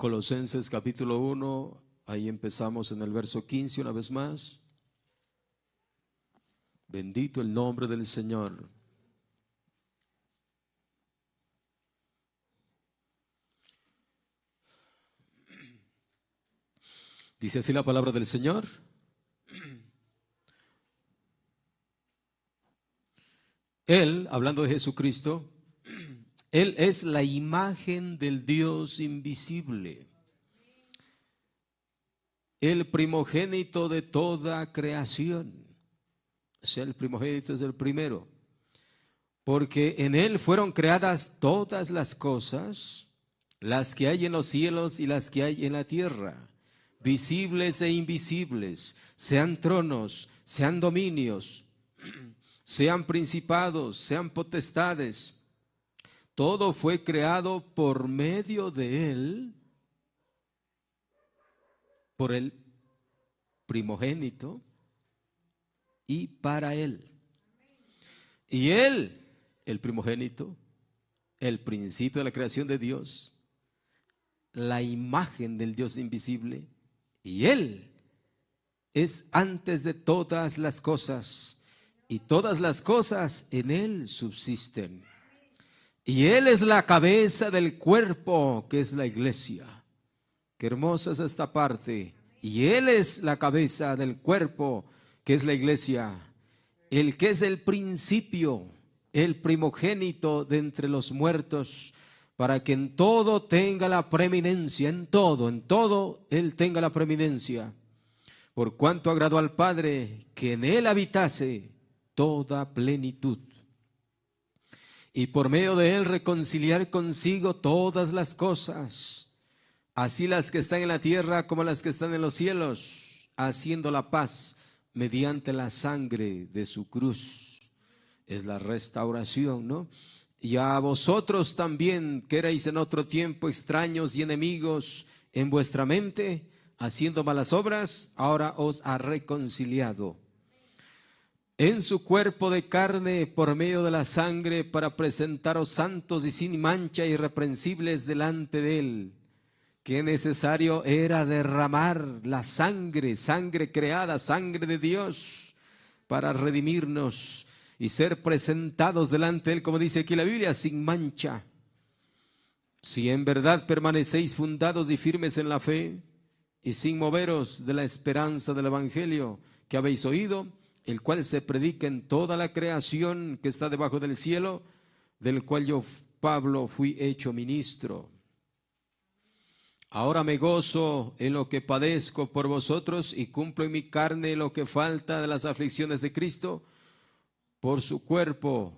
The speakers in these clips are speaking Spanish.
Colosenses capítulo 1, ahí empezamos en el verso 15 una vez más. Bendito el nombre del Señor. Dice así la palabra del Señor. Él, hablando de Jesucristo, Él es la imagen del Dios invisible, el primogénito de toda creación. O sea, el primogénito es el primero, porque en Él fueron creadas todas las cosas, las que hay en los cielos y las que hay en la tierra, visibles e invisibles, sean tronos, sean dominios, sean principados, sean potestades. Todo fue creado por medio de Él, por el primogénito y para Él. Y Él, el primogénito, el principio de la creación de Dios, la imagen del Dios invisible, y Él es antes de todas las cosas, y todas las cosas en Él subsisten. Y Él es la cabeza del cuerpo, que es la iglesia. Qué hermosa es esta parte. Y Él es la cabeza del cuerpo, que es la iglesia. El que es el principio, el primogénito de entre los muertos, para que en todo tenga la preeminencia, en todo Él tenga la preeminencia. Por cuanto agradó al Padre que en Él habitase toda plenitud. Y por medio de Él reconciliar consigo todas las cosas, así las que están en la tierra como las que están en los cielos, haciendo la paz mediante la sangre de su cruz. Es la restauración, ¿no? Y a vosotros también, que erais en otro tiempo extraños y enemigos en vuestra mente, haciendo malas obras, ahora os ha reconciliado en su cuerpo de carne por medio de la sangre, para presentaros santos y sin mancha, irreprensibles delante de Él. Qué necesario era derramar la sangre, sangre creada, sangre de Dios, para redimirnos y ser presentados delante de Él, como dice aquí la Biblia, sin mancha. Si en verdad permanecéis fundados y firmes en la fe, y sin moveros de la esperanza del Evangelio que habéis oído, el cual se predica en toda la creación que está debajo del cielo, del cual yo, Pablo, fui hecho ministro. Ahora me gozo en lo que padezco por vosotros y cumplo en mi carne lo que falta de las aflicciones de Cristo por su cuerpo,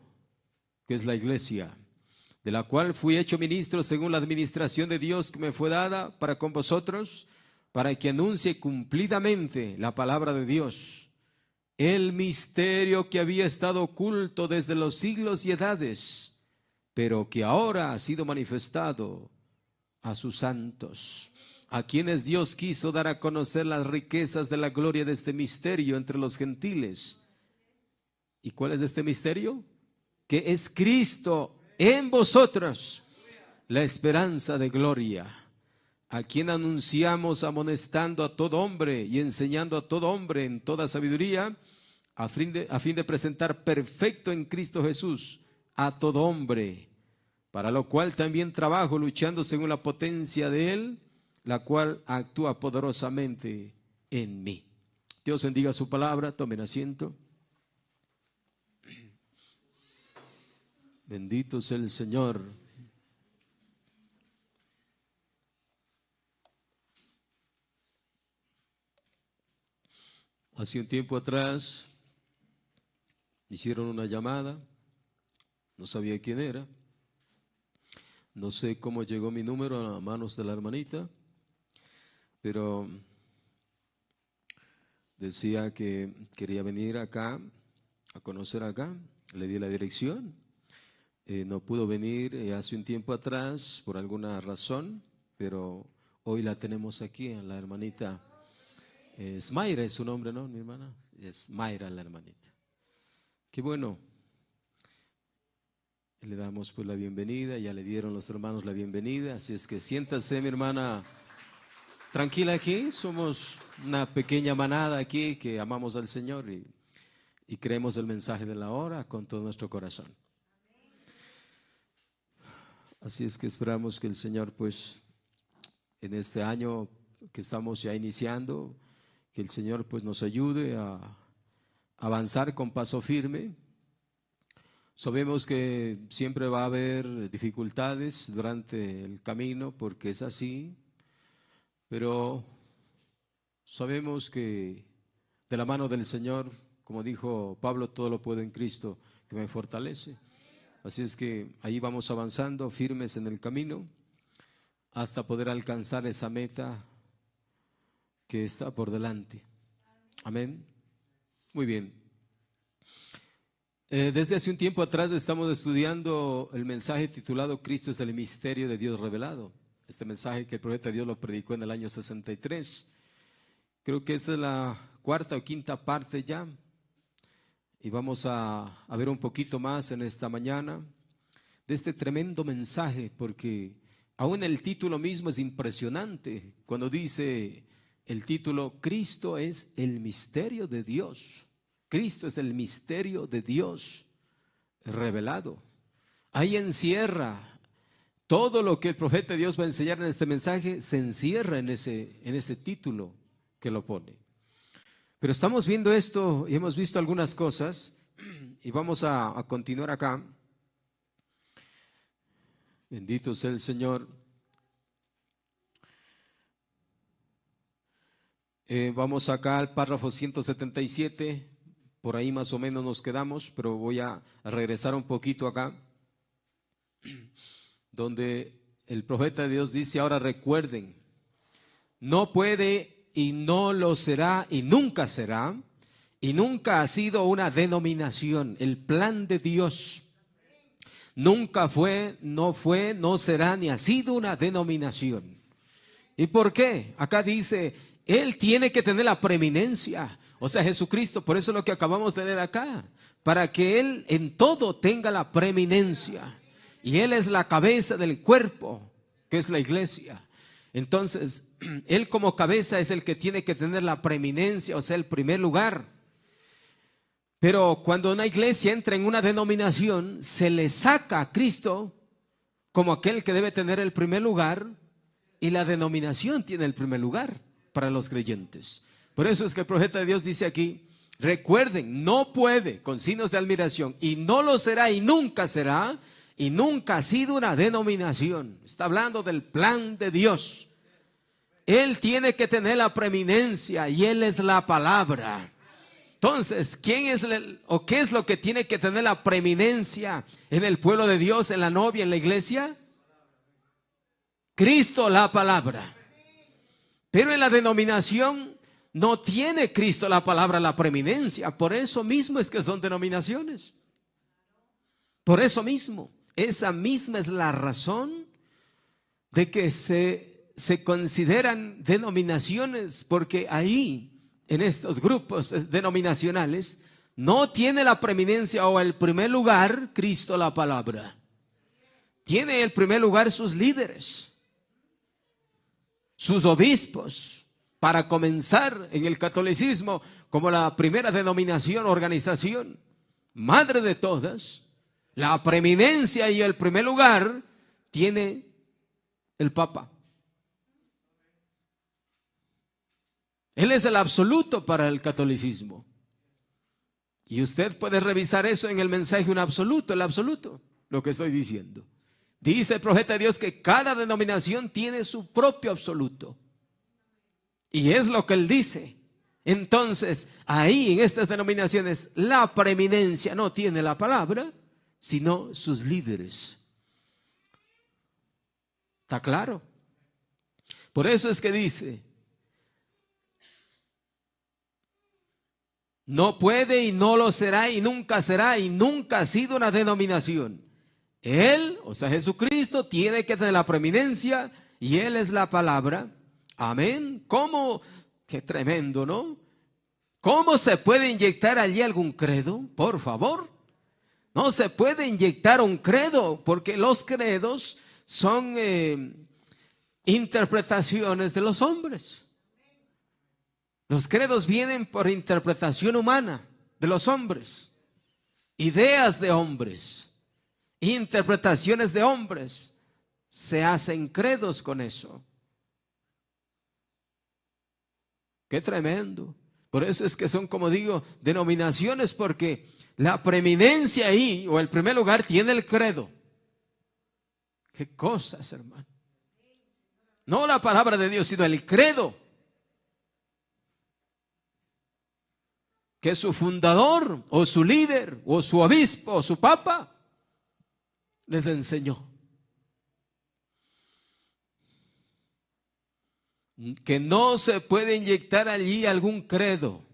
que es la iglesia, de la cual fui hecho ministro según la administración de Dios que me fue dada para con vosotros, para que anuncie cumplidamente la palabra de Dios, el misterio que había estado oculto desde los siglos y edades, pero que ahora ha sido manifestado a sus santos, a quienes Dios quiso dar a conocer las riquezas de la gloria de este misterio entre los gentiles. ¿Y cuál es este misterio? Que es Cristo en vosotros, la esperanza de gloria, a quien anunciamos amonestando a todo hombre y enseñando a todo hombre en toda sabiduría, a fin de presentar perfecto en Cristo Jesús a todo hombre, para lo cual también trabajo luchando según la potencia de Él, la cual actúa poderosamente en mí. Dios bendiga su palabra, tomen asiento. Bendito sea el Señor. Hace un tiempo atrás me hicieron una llamada, no sabía quién era, no sé cómo llegó mi número a manos de la hermanita, pero decía que quería venir acá, a conocer acá, le di la dirección, no pudo venir hace un tiempo atrás por alguna razón, pero hoy la tenemos aquí, a la hermanita. Es Mayra, es su nombre, ¿no, mi hermana? Es Mayra la hermanita. Qué bueno. Le damos pues la bienvenida, ya le dieron los hermanos la bienvenida, así es que siéntase, mi hermana, tranquila aquí. Somos una pequeña manada aquí que amamos al Señor y creemos el mensaje de la hora con todo nuestro corazón. Así es que esperamos que el Señor pues en este año que estamos ya iniciando, que el Señor pues nos ayude a avanzar con paso firme. Sabemos que siempre va a haber dificultades durante el camino porque es así, pero sabemos que de la mano del Señor, como dijo Pablo, todo lo puedo en Cristo que me fortalece. Así es que ahí vamos avanzando firmes en el camino hasta poder alcanzar esa meta que está por delante. Amén. Muy bien. Desde hace un tiempo atrás estamos estudiando el mensaje titulado Cristo es el misterio de Dios revelado. Este mensaje que el profeta Dios lo predicó en el año 63. Creo que esta es la cuarta o quinta parte ya. Y vamos a ver un poquito más en esta mañana de este tremendo mensaje, porque aún el título mismo es impresionante. Cuando dice el título, Cristo es el misterio de Dios. Cristo es el misterio de Dios revelado. Ahí encierra todo lo que el profeta de Dios va a enseñar en este mensaje, se encierra en ese título que lo pone. Pero estamos viendo esto y hemos visto algunas cosas y vamos a continuar acá. Bendito sea el Señor. Vamos acá al párrafo 177. Por ahí más o menos nos quedamos, pero voy a regresar un poquito acá, donde el profeta de Dios dice: ahora recuerden, no puede y no lo será y nunca será, y nunca ha sido una denominación. El plan de Dios nunca fue, no será ni ha sido una denominación. ¿Y por qué? Acá dice, Él tiene que tener la preeminencia. O sea, Jesucristo, por eso es lo que acabamos de leer acá, para que Él en todo tenga la preeminencia. Y Él es la cabeza del cuerpo, que es la iglesia. Entonces, Él como cabeza es el que tiene que tener la preeminencia, o sea, el primer lugar. Pero cuando una iglesia entra en una denominación, se le saca a Cristo como aquel que debe tener el primer lugar, y la denominación tiene el primer lugar para los creyentes. Por eso es que el profeta de Dios dice aquí, recuerden, no puede, con signos de admiración, y no lo será y nunca será, y nunca ha sido una denominación. Está hablando del plan de Dios. Él tiene que tener la preeminencia y Él es la palabra. Entonces, ¿quién es o qué es lo que tiene que tener la preeminencia en el pueblo de Dios, en la novia, en la iglesia? Cristo, la palabra. Pero en la denominación no tiene Cristo la palabra la preeminencia. Por eso mismo es que son denominaciones. Por eso mismo. Esa misma es la razón de que se consideran denominaciones, porque ahí, en estos grupos denominacionales, no tiene la preeminencia o el primer lugar Cristo la palabra. Tiene el primer lugar sus líderes, sus obispos. Para comenzar en el catolicismo como la primera denominación, organización, madre de todas, la preeminencia y el primer lugar tiene el Papa. Él es el absoluto para el catolicismo. Y usted puede revisar eso en el mensaje, un absoluto, el absoluto, lo que estoy diciendo. Dice el profeta de Dios que cada denominación tiene su propio absoluto. Y es lo que él dice. Entonces, ahí en estas denominaciones, la preeminencia no tiene la palabra, sino sus líderes. ¿Está claro? Por eso es que dice, no puede y no lo será y nunca ha sido una denominación. Él, o sea Jesucristo, tiene que tener la preeminencia y Él es la palabra. Amén. ¿Cómo? Qué tremendo, ¿no? ¿Cómo se puede inyectar allí algún credo? Por favor. No se puede inyectar un credo, porque los credos son interpretaciones de los hombres. Los credos vienen por interpretación humana de los hombres, ideas de hombres, interpretaciones de hombres. Se hacen credos con eso. Qué tremendo. Por eso es que son, como digo, denominaciones, porque la preeminencia ahí, o el primer lugar, tiene el credo. Qué cosas, hermano. No la palabra de Dios, sino el credo que su fundador, o su líder, o su obispo, o su papa les enseñó. Que no se puede inyectar allí algún credo.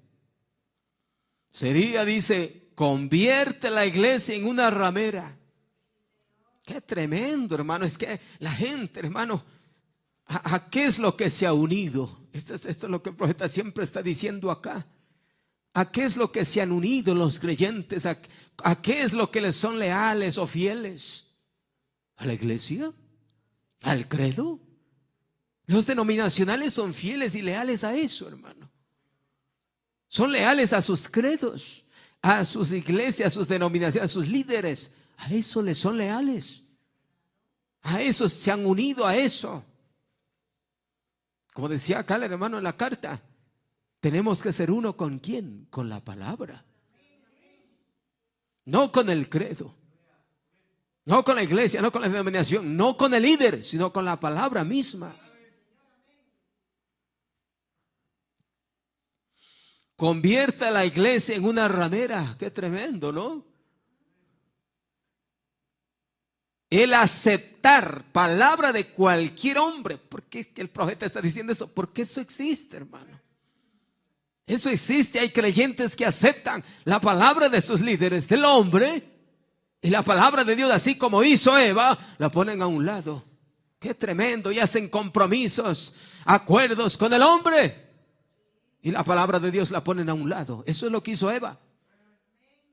Sería, dice, convierte la iglesia en una ramera. Qué tremendo, hermano. Es que la gente, hermano, ¿a qué es lo que se ha unido? Esto es lo que el profeta siempre está diciendo acá. ¿A qué es lo que se han unido los creyentes? ¿A qué es lo que les son leales o fieles? ¿A la iglesia? ¿Al credo? Los denominacionales son fieles y leales a eso, hermano. Son leales a sus credos, a sus iglesias, a sus denominaciones, a sus líderes. A eso les son leales. A eso se han unido, a eso. Como decía acá el hermano en la carta, tenemos que ser uno ¿con quién? Con la palabra. No con el credo. No con la iglesia, no con la denominación, no con el líder, sino con la palabra misma. Convierta a la iglesia en una ramera. Qué tremendo, ¿no? El aceptar palabra de cualquier hombre. ¿Por qué es que el profeta está diciendo eso? Porque eso existe, hermano. Eso existe. Hay creyentes que aceptan la palabra de sus líderes, del hombre, y la palabra de Dios, así como hizo Eva, la ponen a un lado. Qué tremendo. Y hacen compromisos, acuerdos con el hombre, y la palabra de Dios la ponen a un lado. Eso es lo que hizo Eva.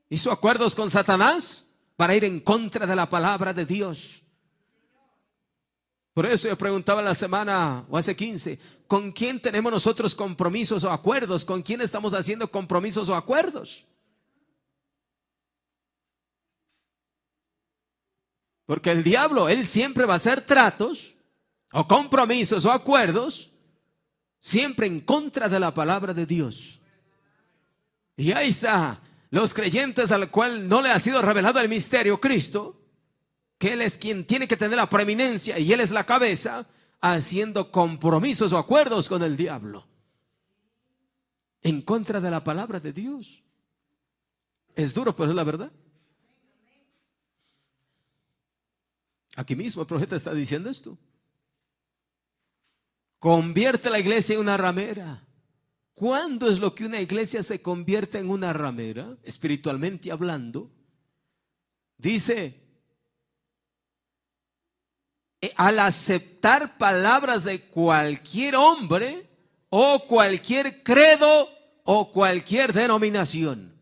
Hizo acuerdos con Satanás para ir en contra de la palabra de Dios. Por eso yo preguntaba la semana o hace 15, ¿con quién tenemos nosotros compromisos o acuerdos? ¿Con quién estamos haciendo compromisos o acuerdos? Porque el diablo, él siempre va a hacer tratos o compromisos o acuerdos siempre en contra de la palabra de Dios. Y ahí está, los creyentes al cual no le ha sido revelado el misterio Cristo, que Él es quien tiene que tener la preeminencia y Él es la cabeza, haciendo compromisos o acuerdos con el diablo en contra de la palabra de Dios. Es duro, pero es la verdad. Aquí mismo el profeta está diciendo esto. Convierte la iglesia en una ramera. ¿Cuándo es lo que una iglesia se convierte en una ramera, espiritualmente hablando? Dice, al aceptar palabras de cualquier hombre o cualquier credo o cualquier denominación.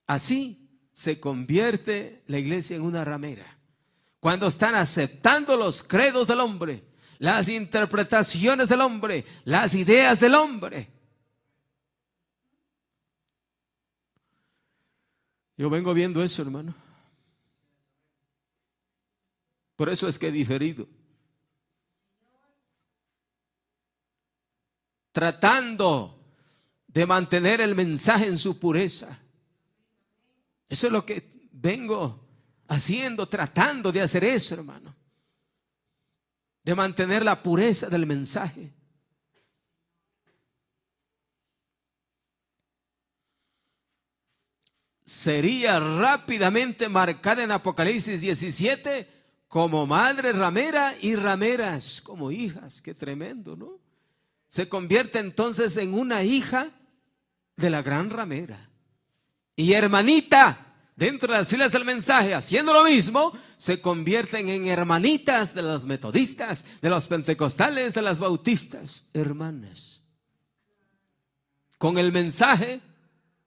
Así se convierte la iglesia en una ramera. Cuando están aceptando los credos del hombre, las interpretaciones del hombre, las ideas del hombre. Yo vengo viendo eso, hermano. Por eso es que he diferido. Tratando de mantener el mensaje en su pureza. Eso es lo que vengo haciendo, tratando de hacer eso, hermano. De mantener la pureza del mensaje. Sería rápidamente marcada en Apocalipsis 17 como madre ramera y rameras como hijas. Qué tremendo, ¿no? Se convierte entonces en una hija de la gran ramera. Y hermanita, dentro de las filas del mensaje, haciendo lo mismo, se convierten en hermanitas de las metodistas, de los pentecostales, de las bautistas, hermanas. Con el mensaje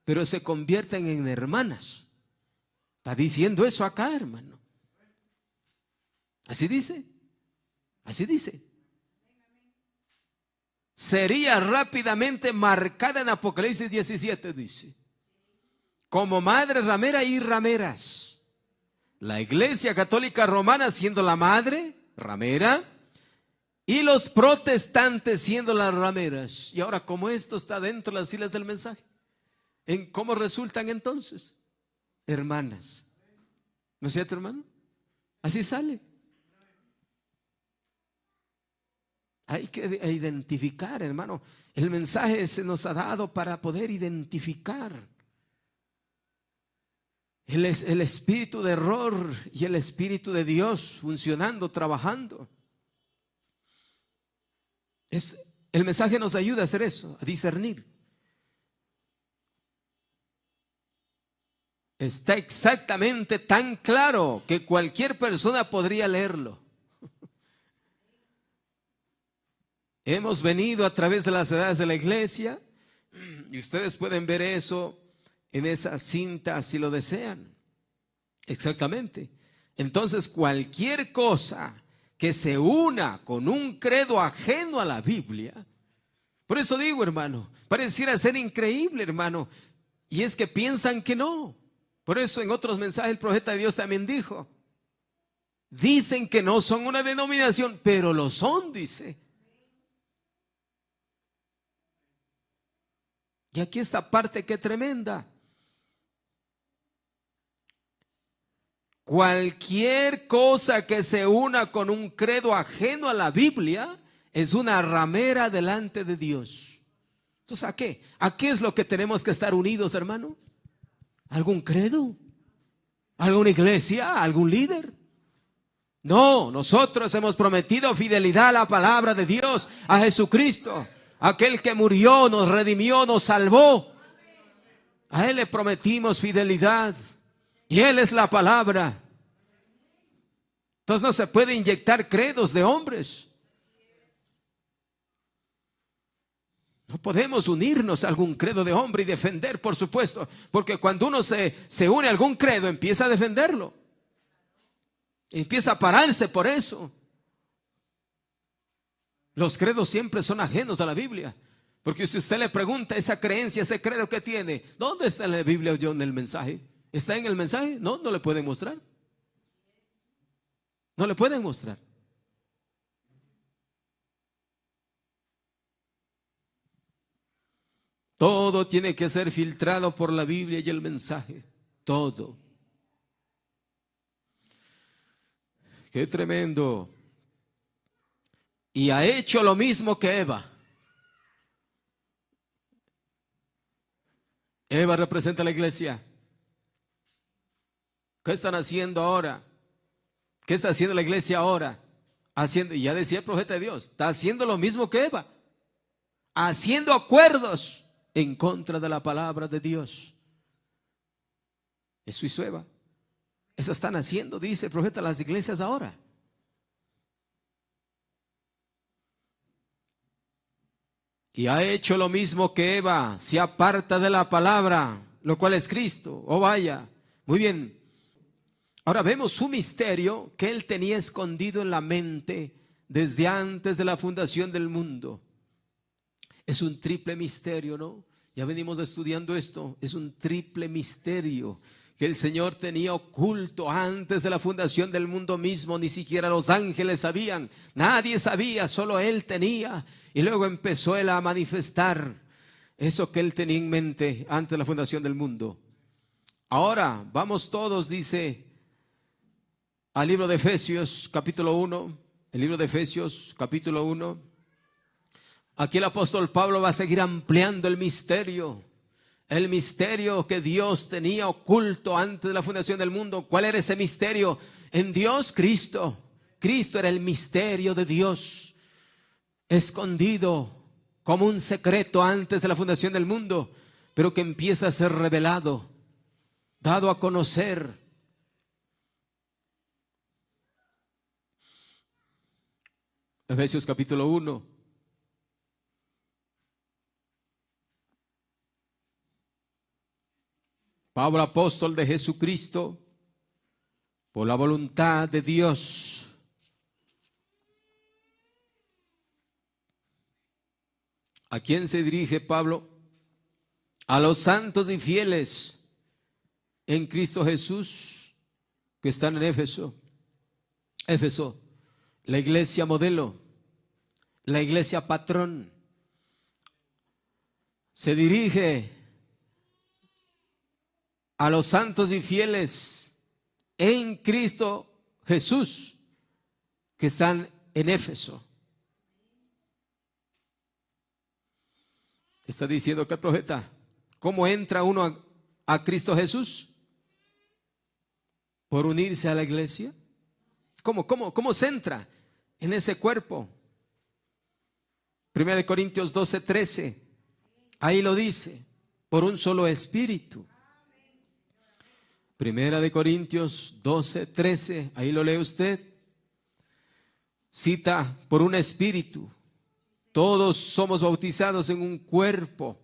pero se convierten en hermanas. Está diciendo eso acá, hermano. Así dice. Así dice. Sería rápidamente marcada en Apocalipsis 17, dice. Como madre ramera y rameras. La Iglesia Católica Romana siendo la madre ramera y los protestantes siendo las rameras. Y ahora, como esto está dentro de las filas del mensaje, ¿en cómo resultan entonces? Hermanas. ¿No es cierto, hermano? Así sale. Hay que identificar, hermano. El mensaje se nos ha dado para poder identificar el espíritu de error y el espíritu de Dios funcionando, trabajando. El mensaje nos ayuda a hacer eso, a discernir. Está exactamente tan claro que cualquier persona podría leerlo. Hemos venido a través de las edades de la iglesia y ustedes pueden ver eso en esa cinta si lo desean. Exactamente. Entonces, cualquier cosa que se una con un credo ajeno a la Biblia, por eso digo, hermano, pareciera ser increíble, hermano, y es que piensan que no. Por eso en otros mensajes el profeta de Dios también dijo, dicen que no son una denominación, pero lo son, dice. Y aquí esta parte que tremenda. Cualquier cosa que se una con un credo ajeno a la Biblia es una ramera delante de Dios. Entonces, ¿a qué? ¿A qué es lo que tenemos que estar unidos, hermano? ¿Algún credo? ¿Alguna iglesia? ¿Algún líder? No, nosotros hemos prometido fidelidad a la palabra de Dios, a Jesucristo, aquel que murió, nos redimió, nos salvó. A Él le prometimos fidelidad y Él es la palabra. Entonces no se puede inyectar credos de hombres. No podemos unirnos a algún credo de hombre y defender, por supuesto, porque cuando uno se une a algún credo, empieza a defenderlo. Empieza a pararse por eso. Los credos siempre son ajenos a la Biblia. Porque si usted le pregunta esa creencia, ese credo que tiene, ¿dónde está en la Biblia o en el mensaje? ¿Está en el mensaje? No, no le pueden mostrar. No le pueden mostrar. Todo tiene que ser filtrado por la Biblia y el mensaje. Todo. Qué tremendo. Y ha hecho lo mismo que Eva. Eva representa a la iglesia. ¿Qué están haciendo ahora? ¿Qué está haciendo la iglesia ahora? Haciendo, ya decía el profeta de Dios, está haciendo lo mismo que Eva. Haciendo acuerdos en contra de la palabra de Dios. Eso hizo Eva. Eso están haciendo, dice el profeta, las iglesias ahora. Y ha hecho lo mismo que Eva, se aparta de la palabra, lo cual es Cristo. Oh, vaya, muy bien. Ahora vemos un misterio que él tenía escondido en la mente desde antes de la fundación del mundo. Es un triple misterio, ¿no? Ya venimos estudiando esto. Es un triple misterio que el Señor tenía oculto antes de la fundación del mundo mismo. Ni siquiera los ángeles sabían, nadie sabía, solo Él tenía. Y luego empezó Él a manifestar eso que Él tenía en mente antes de la fundación del mundo. Ahora vamos todos, dice, al libro de Efesios capítulo 1. El libro de Efesios capítulo 1. Aquí el apóstol Pablo va a seguir ampliando el misterio que Dios tenía oculto antes de la fundación del mundo. ¿Cuál era ese misterio? En Dios, Cristo. Cristo era el misterio de Dios, escondido como un secreto antes de la fundación del mundo, pero que empieza a ser revelado, dado a conocer. Efesios capítulo 1. Pablo, apóstol de Jesucristo, por la voluntad de Dios. ¿A quién se dirige Pablo? A los santos y fieles en Cristo Jesús que están en Éfeso. Éfeso, la iglesia modelo, la iglesia patrón. Se dirige a los santos y fieles en Cristo Jesús que están en Éfeso. Está diciendo que el profeta, ¿cómo entra uno a Cristo Jesús? ¿Por unirse a la iglesia? ¿Cómo se entra en ese cuerpo? 1 Corintios 12:13, ahí lo dice, por un solo espíritu. 1 Corintios 12:13, ahí lo lee usted. Cita, por un espíritu. Todos somos bautizados en un cuerpo.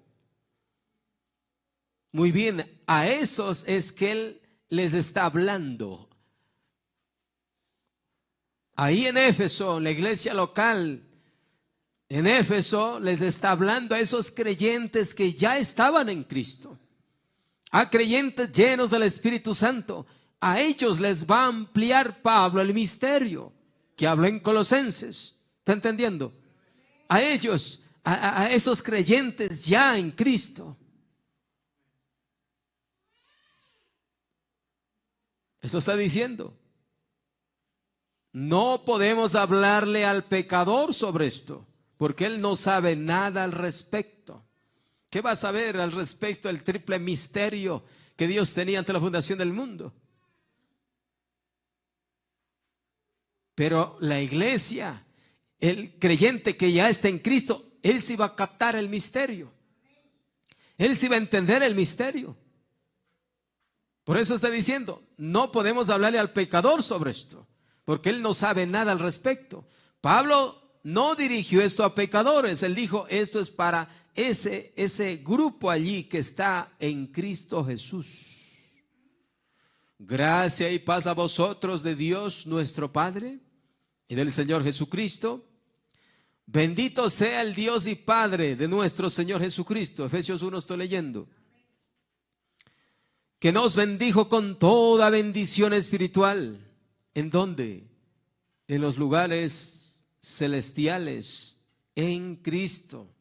Muy bien, a esos es que Él les está hablando. Ahí en Éfeso, la iglesia local, en Éfeso les está hablando a esos creyentes que ya estaban en Cristo. A creyentes llenos del Espíritu Santo. A ellos les va a ampliar Pablo el misterio que habla en Colosenses. ¿Está entendiendo? A ellos, a esos creyentes ya en Cristo. Eso está diciendo. No podemos hablarle al pecador sobre esto, porque él no sabe nada al respecto. ¿Qué va a saber al respecto del triple misterio que Dios tenía ante la fundación del mundo? Pero la iglesia, el creyente que ya está en Cristo, él sí va a captar el misterio. Él sí va a entender el misterio. Por eso está diciendo, no podemos hablarle al pecador sobre esto, porque él no sabe nada al respecto. Pablo no dirigió esto a pecadores, él dijo, esto es para ese grupo allí que está en Cristo Jesús. Gracia y paz a vosotros de Dios nuestro Padre y del Señor Jesucristo. Bendito sea el Dios y Padre de nuestro Señor Jesucristo. Efesios 1 estoy leyendo. Que nos bendijo con toda bendición espiritual. ¿En dónde? En los lugares celestiales, en Cristo.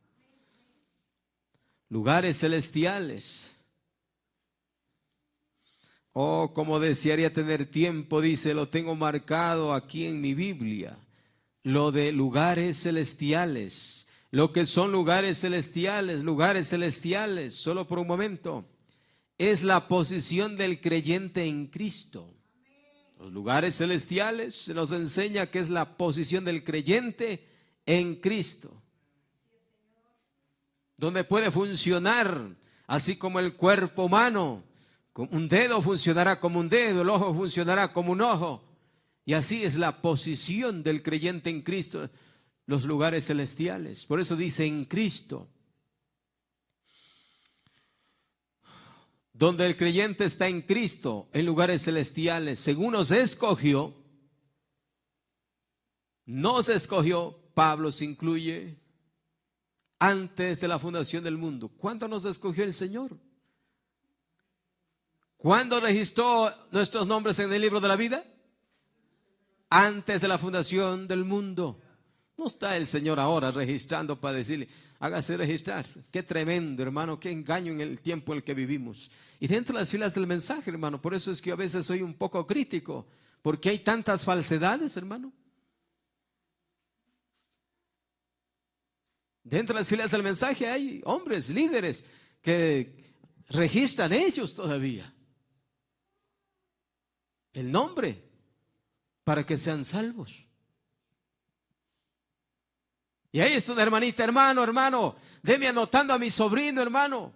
Lugares celestiales. Oh, como desearía tener tiempo, dice, lo tengo marcado aquí en mi Biblia. Lo de lugares celestiales. Lo que son lugares celestiales, solo por un momento. Es la posición del creyente en Cristo. Los lugares celestiales se nos enseña que es la posición del creyente en Cristo. Donde puede funcionar, así como el cuerpo humano. Un dedo funcionará como un dedo, el ojo funcionará como un ojo. Y así es la posición del creyente en Cristo, los lugares celestiales. Por eso dice en Cristo. Donde el creyente está en Cristo, en lugares celestiales, según nos escogió, nos escogió, Pablo se incluye, antes de la fundación del mundo. ¿Cuándo nos escogió el Señor? ¿Cuándo registró nuestros nombres en el libro de la vida? Antes de la fundación del mundo. No está el Señor ahora registrando para decirle, hágase registrar. Qué tremendo, hermano, qué engaño en el tiempo en el que vivimos. Y dentro de las filas del mensaje, hermano, por eso es que a veces soy un poco crítico, porque hay tantas falsedades, hermano. Dentro de las filas del mensaje hay hombres, líderes, que registran ellos todavía el nombre para que sean salvos. Y ahí está una hermanita, hermano, deme anotando a mi sobrino, hermano.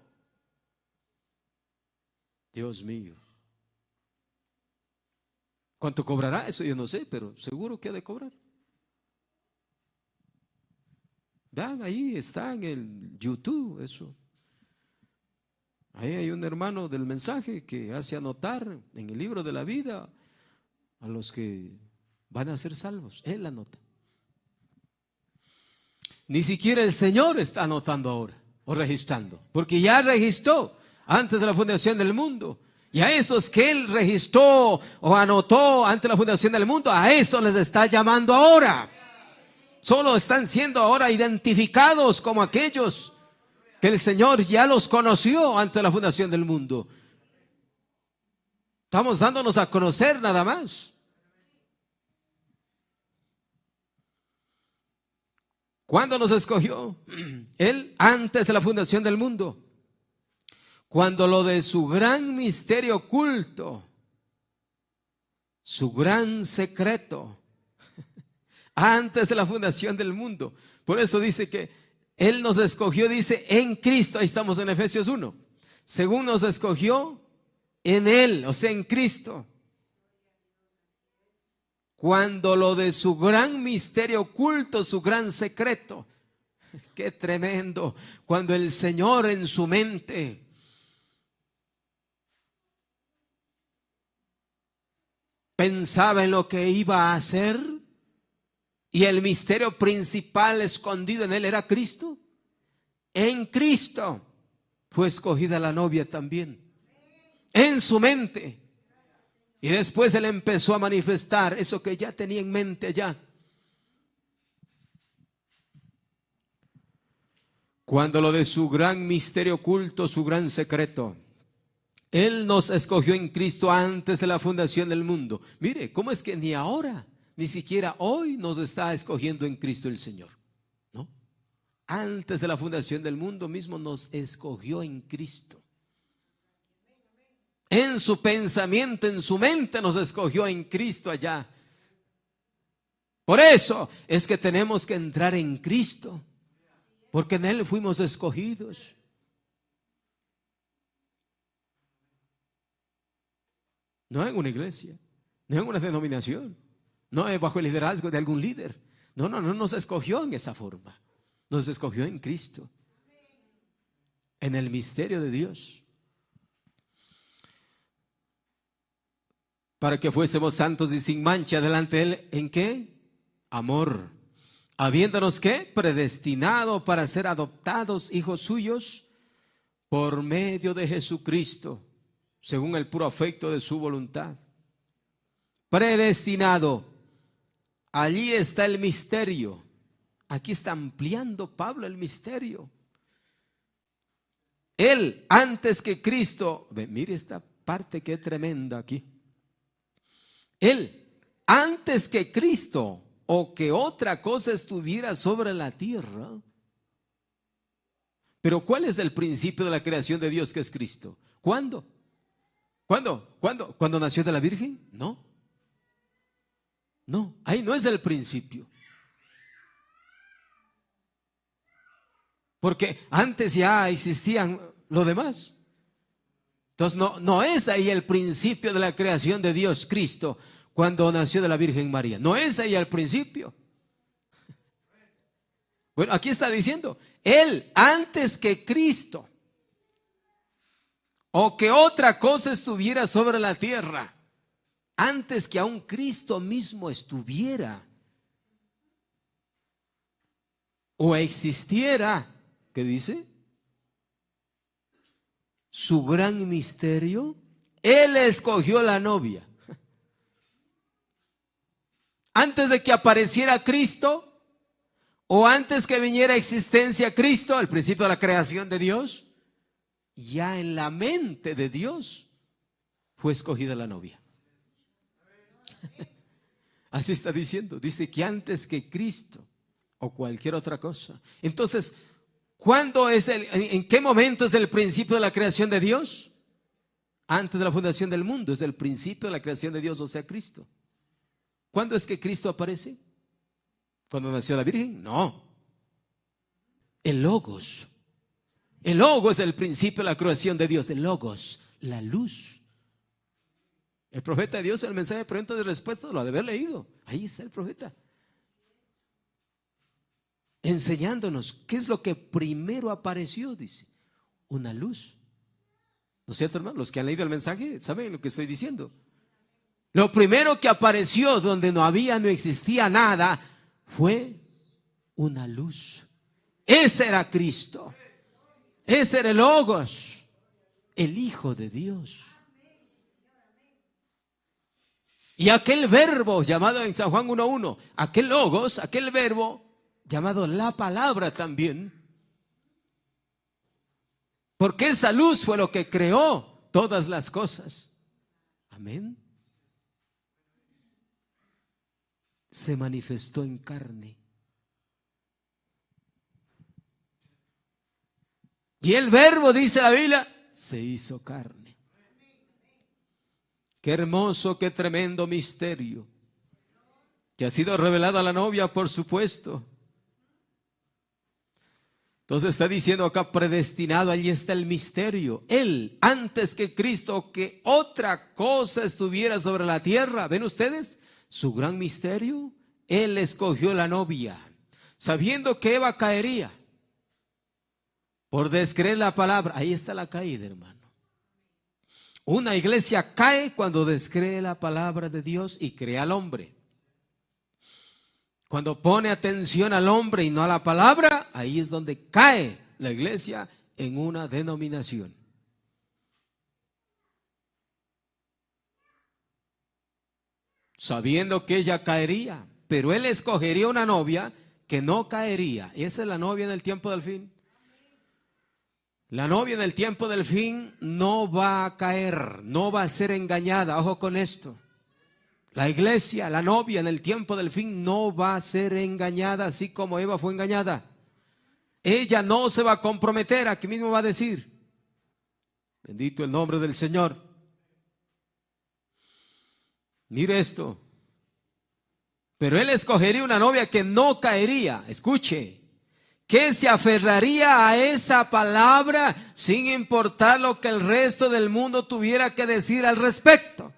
Dios mío. ¿Cuánto cobrará? Eso yo no sé, pero seguro que ha de cobrar. Vean, ahí está en el YouTube eso. Ahí hay un hermano del mensaje que hace anotar en el libro de la vida a los que van a ser salvos. Él anota. Ni siquiera el Señor está anotando ahora o registrando, porque ya registró antes de la fundación del mundo. Y a esos que Él registró o anotó antes de la fundación del mundo, a eso les está llamando ahora. Solo están siendo ahora identificados como aquellos que el Señor ya los conoció antes de la fundación del mundo. Estamos dándonos a conocer nada más. ¿Cuándo nos escogió? Él antes de la fundación del mundo. Cuando lo de su gran misterio oculto, su gran secreto, antes de la fundación del mundo. Por eso dice que Él nos escogió, dice, en Cristo. Ahí estamos en Efesios 1. Según nos escogió en Él, o sea, en Cristo. Cuando lo de su gran misterio oculto, su gran secreto. Qué tremendo. Cuando el Señor en su mente pensaba en lo que iba a hacer, y el misterio principal escondido en Él era Cristo. En Cristo fue escogida la novia también, en su mente. Y después Él empezó a manifestar eso que ya tenía en mente ya. Cuando lo de su gran misterio oculto, su gran secreto, Él nos escogió en Cristo antes de la fundación del mundo. Mire, ¿cómo es que ni ahora, ni siquiera hoy nos está escogiendo en Cristo el Señor? ¿No? Antes de la fundación del mundo mismo nos escogió en Cristo. En su pensamiento, en su mente nos escogió en Cristo allá. Por eso es que tenemos que entrar en Cristo, porque en Él fuimos escogidos. No en una iglesia, no en una denominación, no es bajo el liderazgo de algún líder. No nos escogió en esa forma. Nos escogió en Cristo, en el misterio de Dios, para que fuésemos santos y sin mancha delante de Él. ¿En qué? Amor. Habiéndonos ¿qué? Predestinado para ser adoptados hijos suyos por medio de Jesucristo, según el puro afecto de su voluntad. Predestinado. Allí está el misterio. Aquí está ampliando Pablo el misterio. Él, antes que Cristo, mire esta parte que es tremenda aquí. Él, antes que Cristo o que otra cosa estuviera sobre la tierra. Pero ¿cuál es el principio de la creación de Dios, que es Cristo? ¿Cuándo? ¿Cuándo nació de la Virgen? No, ahí no es el principio. Porque antes ya existían lo demás. Entonces no es ahí el principio de la creación de Dios, Cristo, cuando nació de la Virgen María. No es ahí el principio. Bueno, aquí está diciendo, Él antes que Cristo o que otra cosa estuviera sobre la tierra, antes que aún Cristo mismo estuviera o existiera, ¿qué dice? Su gran misterio, Él escogió la novia. Antes de que apareciera Cristo o antes que viniera a existencia Cristo, al principio de la creación de Dios, ya en la mente de Dios fue escogida la novia. Así está diciendo. Dice que antes que Cristo o cualquier otra cosa. Entonces, ¿en qué momento es el principio de la creación de Dios? Antes de la fundación del mundo es el principio de la creación de Dios, o sea, Cristo. ¿Cuándo es que Cristo aparece? ¿Cuando nació la Virgen? No. El Logos. El Logos es el principio de la creación de Dios. El Logos, la luz. El profeta de Dios, el mensaje de preguntas y respuestas, lo ha de haber leído. Ahí está el profeta, enseñándonos qué es lo que primero apareció, dice, una luz. ¿No es cierto, hermano? Los que han leído el mensaje saben lo que estoy diciendo. Lo primero que apareció donde no existía nada, fue una luz. Ese era Cristo. Ese era el Logos, el Hijo de Dios. Y aquel verbo llamado en San Juan 1:1, aquel Logos, aquel verbo llamado la palabra también. Porque esa luz fue lo que creó todas las cosas. Amén. Se manifestó en carne. Y el verbo, dice la Biblia, se hizo carne. Qué hermoso, qué tremendo misterio, que ha sido revelado a la novia, por supuesto. Entonces está diciendo acá, predestinado, allí está el misterio. Él, antes que Cristo, que otra cosa estuviera sobre la tierra. ¿Ven ustedes? Su gran misterio. Él escogió la novia, sabiendo que Eva caería por descreer la palabra. Ahí está la caída, hermano. Una iglesia cae cuando descree la palabra de Dios y crea al hombre. Cuando pone atención al hombre y no a la palabra, ahí es donde cae la iglesia en una denominación. Sabiendo que ella caería, pero él escogería una novia que no caería. Esa es la novia en el tiempo del fin. La novia en el tiempo del fin no va a caer, no va a ser engañada. Ojo con esto. La iglesia, la novia en el tiempo del fin no va a ser engañada, así como Eva fue engañada. Ella no se va a comprometer, aquí mismo va a decir, bendito el nombre del Señor. Mire esto. Pero él escogería una novia que no caería, escuche, que se aferraría a esa palabra sin importar lo que el resto del mundo tuviera que decir al respecto.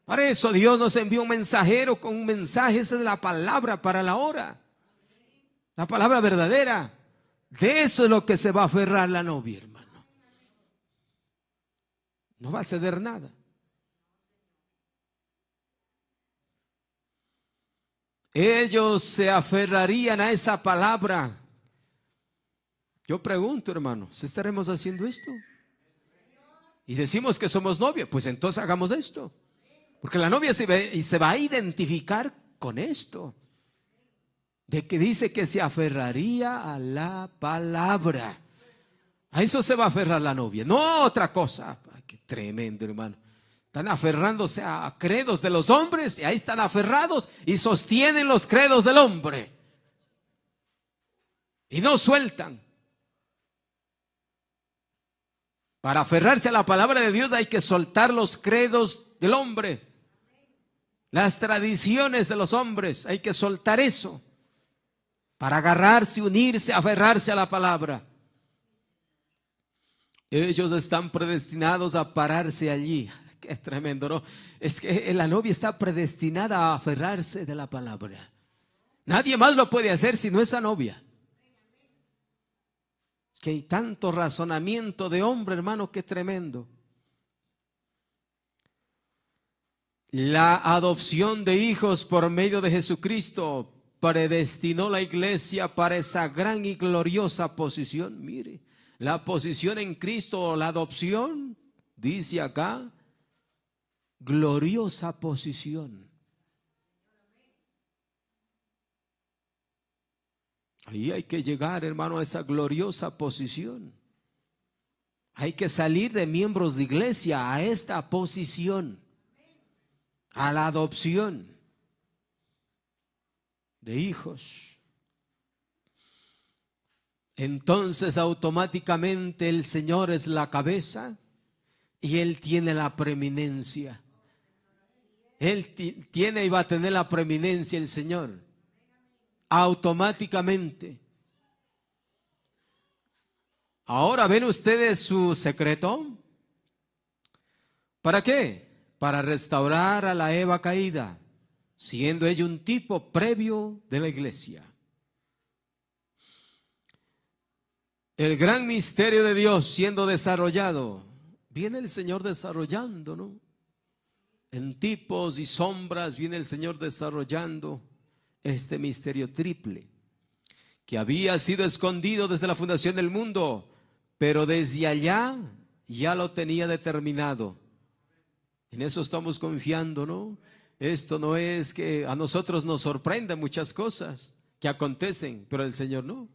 Para eso Dios nos envió un mensajero con un mensaje, esa es la palabra para la hora. La palabra verdadera. De eso es lo que se va a aferrar la novia, hermano. No va a ceder nada. Ellos se aferrarían a esa palabra. Yo pregunto, hermano, ¿si estaremos haciendo esto? Y decimos que somos novia, pues entonces hagamos esto. Porque la novia se va a identificar con esto. De que dice que se aferraría a la palabra. A eso se va a aferrar la novia, no a otra cosa. Ay, qué tremendo, hermano. Están aferrándose a credos de los hombres y ahí están aferrados y sostienen los credos del hombre. Y no sueltan. Para aferrarse a la palabra de Dios hay que soltar los credos del hombre. Las tradiciones de los hombres, hay que soltar eso. Para agarrarse, unirse, aferrarse a la palabra. Ellos están predestinados a pararse allí. Qué tremendo, ¿no? Es que la novia está predestinada a aferrarse de la palabra. Nadie más lo puede hacer sino esa novia. Es que hay tanto razonamiento de hombre, hermano, qué tremendo. La adopción de hijos por medio de Jesucristo predestinó la iglesia para esa gran y gloriosa posición. Mire, la posición en Cristo, la adopción, dice acá, gloriosa posición. Ahí hay que llegar, hermano, a esa gloriosa posición. Hay que salir de miembros de iglesia a esta posición, a la adopción de hijos. Entonces automáticamente el Señor es la cabeza y Él tiene la preeminencia. Él tiene y va a tener la preeminencia el Señor. Automáticamente. Ahora ven ustedes su secreto. ¿Para qué? Para restaurar a la Eva caída, siendo ella un tipo previo de la iglesia. El gran misterio de Dios siendo desarrollado viene el Señor desarrollando, ¿no? En tipos y sombras viene el Señor desarrollando este misterio triple, que había sido escondido desde la fundación del mundo, pero desde allá ya lo tenía determinado. En eso estamos confiando, ¿no? Esto no es que a nosotros nos sorprenden muchas cosas que acontecen, pero el Señor no.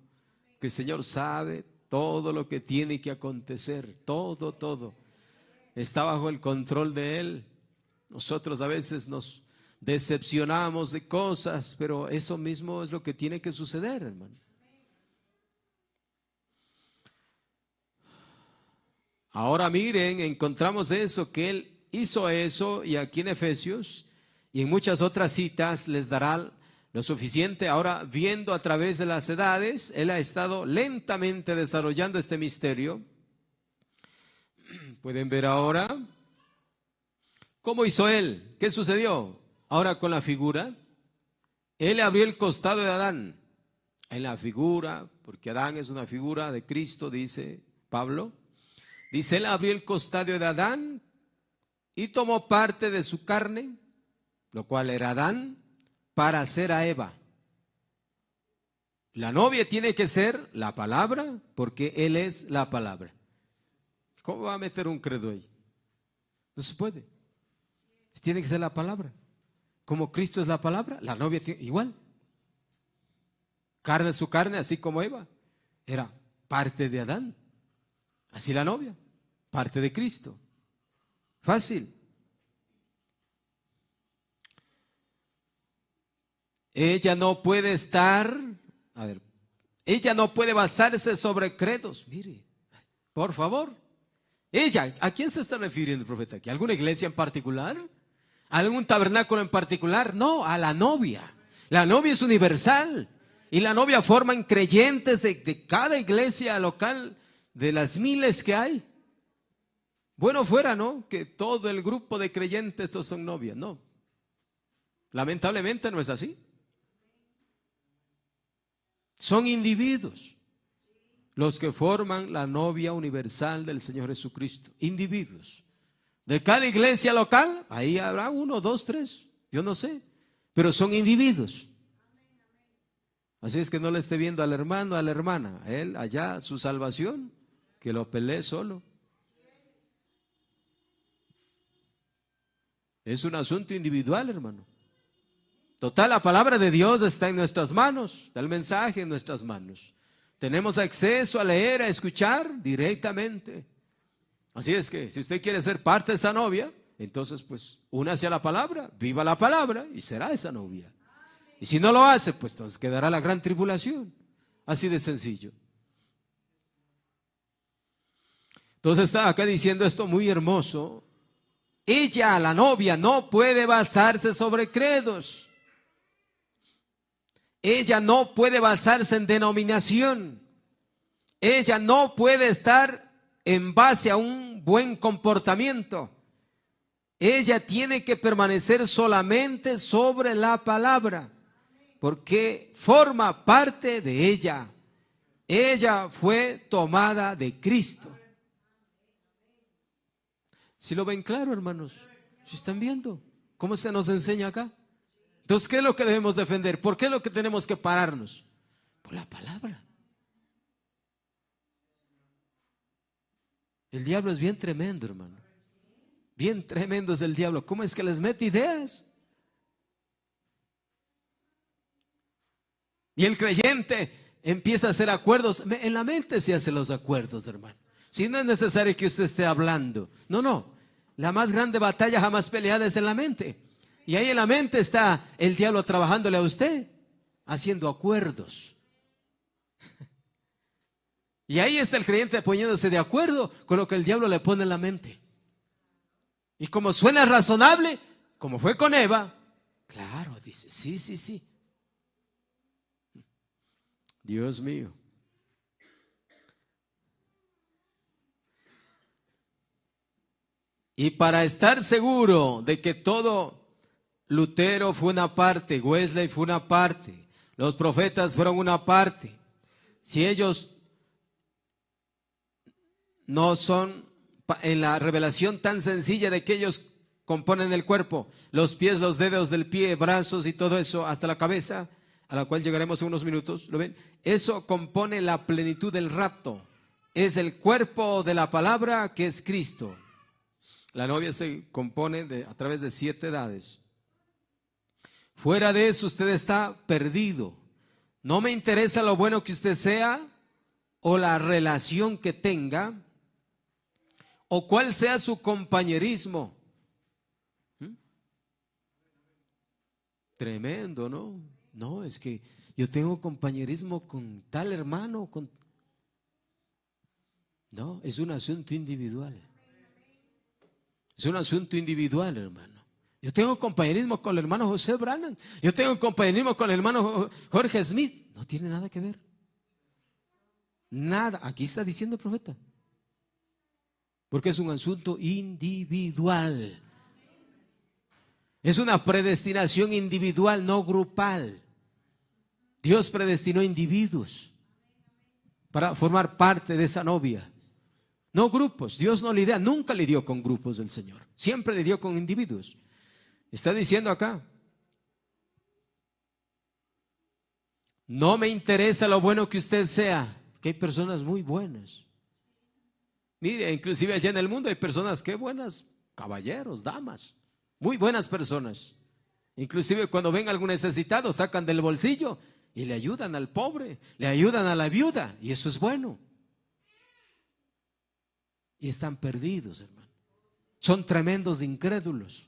Que el Señor sabe todo lo que tiene que acontecer, todo. Está bajo el control de Él. Nosotros a veces nos decepcionamos de cosas, pero eso mismo es lo que tiene que suceder, hermano. Ahora miren, encontramos eso, que Él hizo eso, y aquí en Efesios y en muchas otras citas les dará lo suficiente. Ahora, viendo a través de las edades, Él ha estado lentamente desarrollando este misterio. Pueden ver ahora cómo hizo Él. ¿Qué sucedió? Ahora con la figura, Él abrió el costado de Adán. En la figura, porque Adán es una figura de Cristo, dice Pablo. Dice, Él abrió el costado de Adán y tomó parte de su carne, lo cual era Adán, para hacer a Eva. La novia tiene que ser la palabra, porque Él es la palabra. ¿Cómo va a meter un credo ahí? No se puede. Tiene que ser la palabra. Como Cristo es la palabra, la novia tiene, igual. Carne su carne, así como Eva era parte de Adán. Así la novia, parte de Cristo. Fácil. Ella no puede estar, ella no puede basarse sobre credos. Mire, por favor. Ella, ¿a quién se está refiriendo el profeta aquí? ¿Alguna iglesia en particular? ¿Algún tabernáculo en particular? No, a la novia. La novia es universal. Y la novia forman creyentes de cada iglesia local, de las miles que hay. Bueno fuera, ¿no?, que todo el grupo de creyentes estos son novias. No, lamentablemente no es así. Son individuos los que forman la novia universal del Señor Jesucristo. Individuos. De cada iglesia local, ahí habrá 1, 2, 3, yo no sé, pero son individuos. Así es que no le esté viendo al hermano, a la hermana, a él allá su salvación, que lo pelee solo. Es un asunto individual, hermano. Total, la palabra de Dios está en nuestras manos, está el mensaje en nuestras manos. Tenemos acceso a leer, a escuchar directamente. Así es que si usted quiere ser parte de esa novia, entonces pues únase a la palabra, viva la palabra y será esa novia. Y si no lo hace, pues entonces quedará la gran tribulación. Así de sencillo. Entonces está acá diciendo esto muy hermoso. Ella, la novia, no puede basarse sobre credos. Ella no puede basarse en denominación. Ella no puede estar en base a un buen comportamiento. Ella tiene que permanecer solamente sobre la palabra, porque forma parte de ella. Ella fue tomada de Cristo. Si lo ven claro, hermanos, si están viendo cómo se nos enseña acá. Entonces, ¿qué es lo que debemos defender? ¿Por qué es lo que tenemos que pararnos? Por la palabra. El diablo es bien tremendo, hermano. Bien tremendo es el diablo. ¿Cómo es que les mete ideas? Y el creyente empieza a hacer acuerdos. En la mente se hacen los acuerdos, hermano. Si no es necesario que usted esté hablando. No. La más grande batalla jamás peleada es en la mente. Y ahí en la mente está el diablo trabajándole a usted, haciendo acuerdos. Y ahí está el creyente poniéndose de acuerdo con lo que el diablo le pone en la mente. Y como suena razonable, como fue con Eva, claro, dice, sí. Dios mío. Y para estar seguro de que todo Lutero fue una parte, Wesley fue una parte, los profetas fueron una parte, si ellos no son en la revelación tan sencilla de que ellos componen el cuerpo, los pies, los dedos del pie, brazos y todo eso, hasta la cabeza, a la cual llegaremos en unos minutos, ¿lo ven? Eso compone la plenitud del rapto. Es el cuerpo de la palabra que es Cristo. La novia se compone a través de 7 edades. Fuera de eso usted está perdido. No me interesa lo bueno que usted sea o la relación que tenga o cuál sea su compañerismo. Tremendo, ¿no? No, es que yo tengo compañerismo con tal hermano. No, es un asunto individual. Es un asunto individual, hermano. Yo tengo compañerismo con el hermano José Branham. Yo tengo compañerismo con el hermano Jorge Smith. No tiene nada que ver. Nada. Aquí está diciendo el profeta. Porque es un asunto individual. Es una predestinación individual, no grupal. Dios predestinó individuos para formar parte de esa novia. No grupos. Dios no lidia, nunca lidió con grupos del Señor. Siempre lidió con individuos. Está diciendo acá: no me interesa lo bueno que usted sea, que hay personas muy buenas. Mire, inclusive allá en el mundo hay personas que buenas, caballeros, damas, muy buenas personas. Inclusive cuando ven a algún necesitado, sacan del bolsillo y le ayudan al pobre, le ayudan a la viuda, y eso es bueno. Y están perdidos, hermano. Son tremendos incrédulos.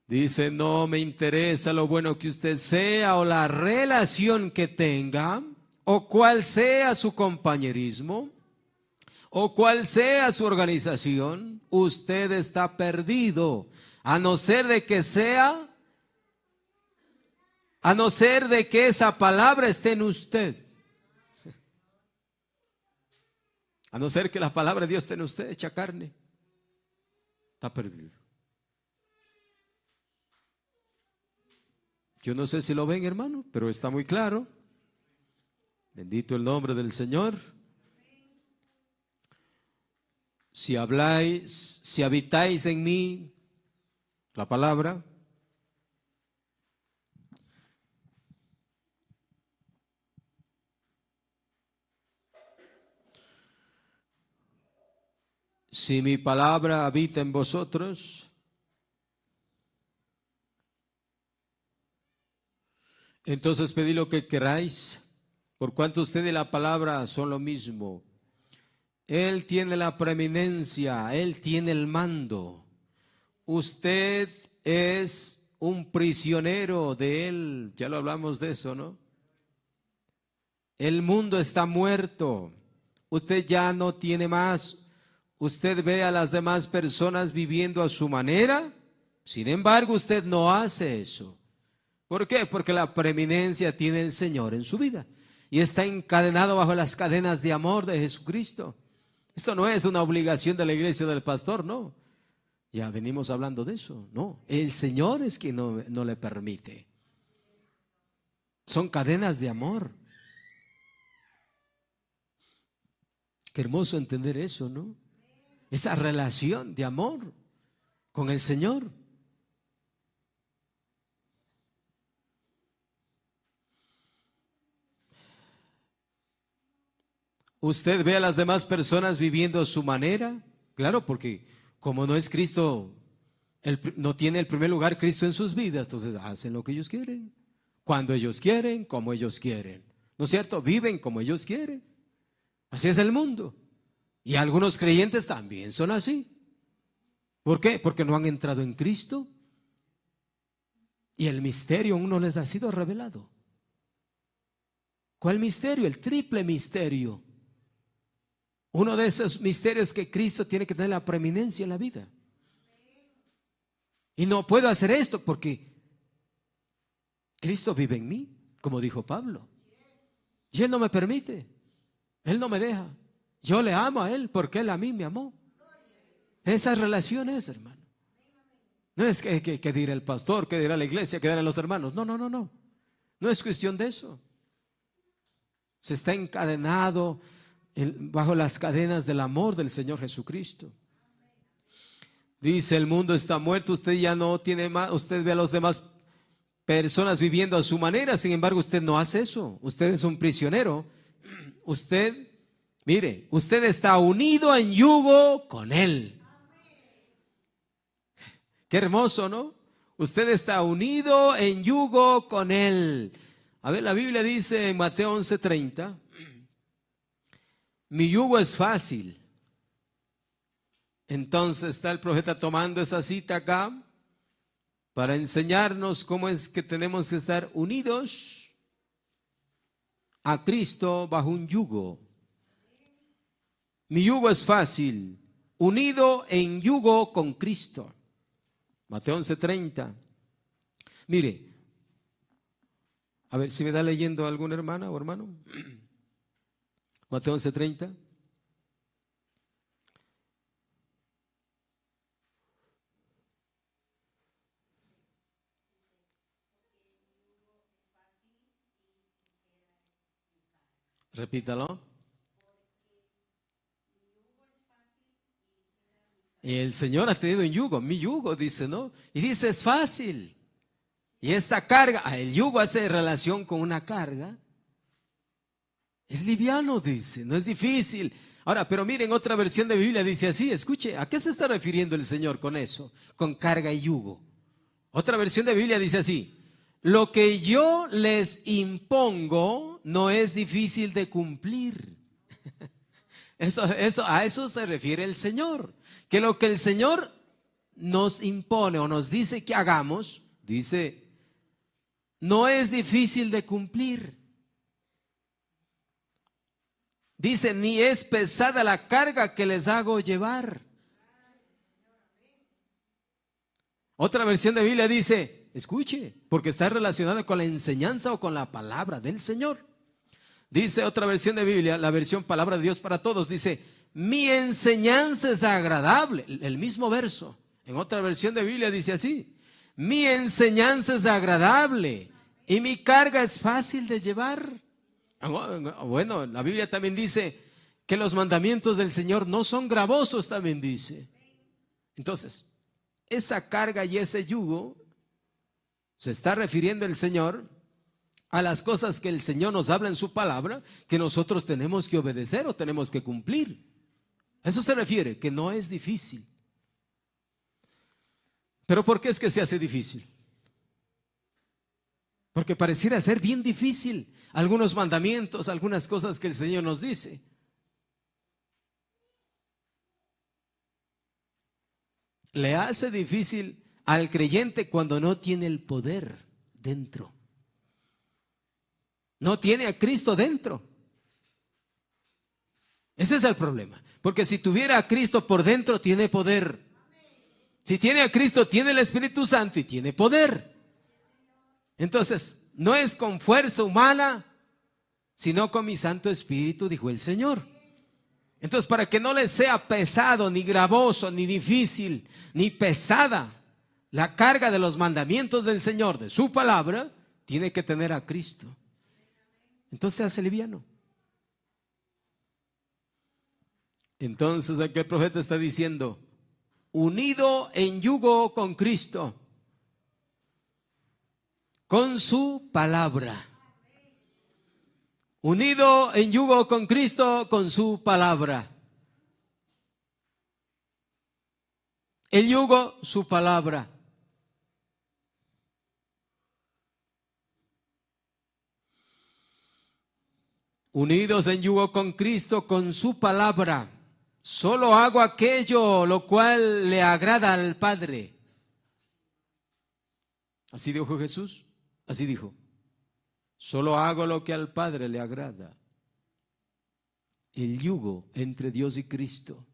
Dice: no me interesa lo bueno que usted sea o la relación que tenga o cuál sea su compañerismo o cuál sea su organización. Usted está perdido, a no ser de que esa palabra esté en usted. A no ser que la palabra de Dios esté en usted, hecha carne, está perdido. Yo no sé si lo ven, hermano, pero está muy claro. Bendito el nombre del Señor. Si habláis, si habitáis en mí, la palabra, si mi palabra habita en vosotros, entonces pedid lo que queráis, por cuanto usted y la palabra son lo mismo. Él tiene la preeminencia, Él tiene el mando. Usted es un prisionero de Él, ya lo hablamos de eso, ¿no? El mundo está muerto, usted ya no tiene más. Usted ve a las demás personas viviendo a su manera, sin embargo usted no hace eso. ¿Por qué? Porque la preeminencia tiene el Señor en su vida y está encadenado bajo las cadenas de amor de Jesucristo. Esto no es una obligación de la iglesia o del pastor, no. Ya venimos hablando de eso, no. El Señor es quien no le permite. Son cadenas de amor. Qué hermoso entender eso, ¿no? Esa relación de amor con el Señor. Usted ve a las demás personas viviendo a su manera, claro, porque como no es Cristo, no tiene el primer lugar Cristo en sus vidas, entonces hacen lo que ellos quieren, cuando ellos quieren, como ellos quieren, ¿no es cierto? Viven como ellos quieren. Así es el mundo. Y algunos creyentes también son así. ¿Por qué? Porque no han entrado en Cristo y el misterio aún no les ha sido revelado. ¿Cuál misterio? El triple misterio. Uno de esos misterios es que Cristo tiene que tener la preeminencia en la vida. Y no puedo hacer esto porque Cristo vive en mí, como dijo Pablo. Y Él no me permite, Él no me deja. Yo le amo a Él porque Él a mí me amó. Esas relaciones, hermano. No es que dirá el pastor, que dirá la iglesia, que dirán los hermanos. No, no, no, no. No es cuestión de eso. Se está encadenado bajo las cadenas del amor del Señor Jesucristo. Dice, el mundo está muerto, usted ya no tiene más, usted ve a los demás personas viviendo a su manera, sin embargo usted no hace eso, usted es un prisionero. Usted, mire, usted está unido en yugo con Él. Qué hermoso, ¿no? Usted está unido en yugo con Él. A ver, la Biblia dice en Mateo 11:30, mi yugo es fácil. Entonces está el profeta tomando esa cita acá para enseñarnos cómo es que tenemos que estar unidos a Cristo bajo un yugo. Mi yugo es fácil, unido en yugo con Cristo. Mateo 11:30. Mire, a ver si me da leyendo alguna hermana o hermano. Mateo 11:30. Repítalo. Y el Señor ha tenido un yugo, mi yugo, dice, ¿no? Y dice, es fácil. Y esta carga, el yugo hace relación con una carga. Es liviano, dice, no es difícil. Ahora, pero miren, otra versión de Biblia dice así, escuche, ¿a qué se está refiriendo el Señor con eso? Con carga y yugo. Otra versión de Biblia dice así, lo que yo les impongo no es difícil de cumplir. A eso se refiere el Señor. Que lo que el Señor nos impone o nos dice que hagamos, dice, no es difícil de cumplir. Dice, ni es pesada la carga que les hago llevar. Otra versión de Biblia dice, escuche, porque está relacionada con la enseñanza o con la palabra del Señor. Dice otra versión de Biblia, la versión Palabra de Dios para Todos, dice, mi enseñanza es agradable. El mismo verso. En otra versión de Biblia dice así, mi enseñanza es agradable y mi carga es fácil de llevar. Bueno, la Biblia también dice que los mandamientos del Señor no son gravosos, también dice. Entonces, esa carga y ese yugo se está refiriendo el Señor a las cosas que el Señor nos habla en su palabra, que nosotros tenemos que obedecer o tenemos que cumplir. A eso se refiere, que no es difícil. ¿Pero por qué es que se hace difícil? Porque pareciera ser bien difícil algunos mandamientos, algunas cosas que el Señor nos dice. Le hace difícil al creyente cuando no tiene el poder dentro. No tiene a Cristo dentro. Ese es el problema. Porque si tuviera a Cristo por dentro, tiene poder. Si tiene a Cristo, tiene el Espíritu Santo y tiene poder. Entonces, no es con fuerza humana, sino con mi Santo Espíritu, dijo el Señor. Entonces, para que no le sea pesado, ni gravoso, ni difícil, ni pesada la carga de los mandamientos del Señor, de su palabra, tiene que tener a Cristo. Entonces se hace liviano. Entonces aquí el profeta está diciendo, unido en yugo con Cristo, con su palabra. Unido en yugo con Cristo, con su palabra. El yugo, su palabra. Unidos en yugo con Cristo, con su palabra. Solo hago aquello lo cual le agrada al Padre. Así dijo Jesús, así dijo. Solo hago lo que al Padre le agrada. El yugo entre Dios y Cristo.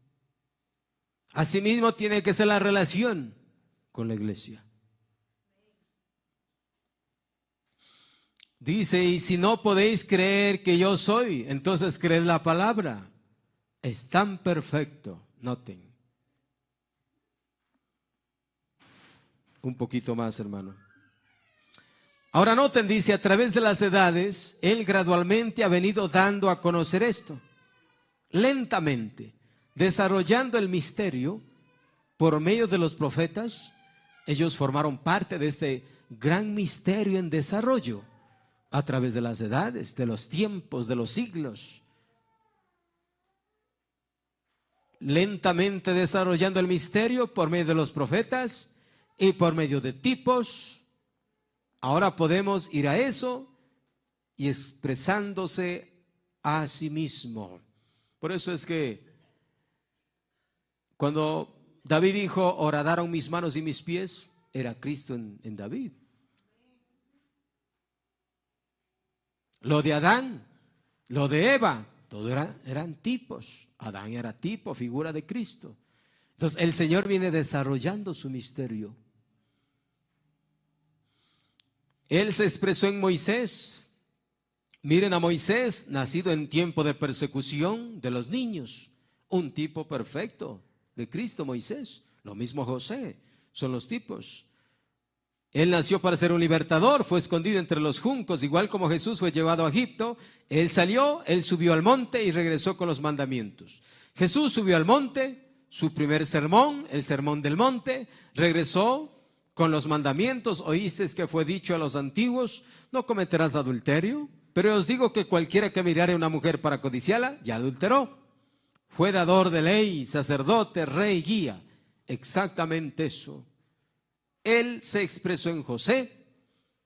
Asimismo tiene que ser la relación con la iglesia. Dice, y si no podéis creer que yo soy, entonces creed la palabra. Es tan perfecto, noten. Un poquito más, hermano. Ahora noten, dice, a través de las edades, Él gradualmente ha venido dando a conocer esto. lentamente, desarrollando el misterio por medio de los profetas. Ellos formaron parte de este gran misterio en desarrollo a través de las edades, de los tiempos, de los siglos. Lentamente desarrollando el misterio por medio de los profetas y por medio de tipos. Ahora podemos ir a eso y expresándose a sí mismo. Por eso es que cuando David dijo, horadaron mis manos y mis pies, era Cristo en David. Lo de Adán, lo de Eva, todo eran tipos. Adán era tipo, figura de Cristo. Entonces el Señor viene desarrollando su misterio. Él se expresó en Moisés. Miren a Moisés, nacido en tiempo de persecución de los niños, un tipo perfecto de Cristo, Moisés. Lo mismo José, son los tipos. Él nació para ser un libertador, fue escondido entre los juncos, igual como Jesús fue llevado a Egipto. Él salió, él subió al monte y regresó con los mandamientos. Jesús subió al monte, su primer sermón, el sermón del monte, regresó con los mandamientos. Oísteis que fue dicho a los antiguos, no cometerás adulterio, pero os digo que cualquiera que mirare a una mujer para codiciarla, ya adulteró. Fue dador de ley, sacerdote, rey, guía. Exactamente eso. Él se expresó en José,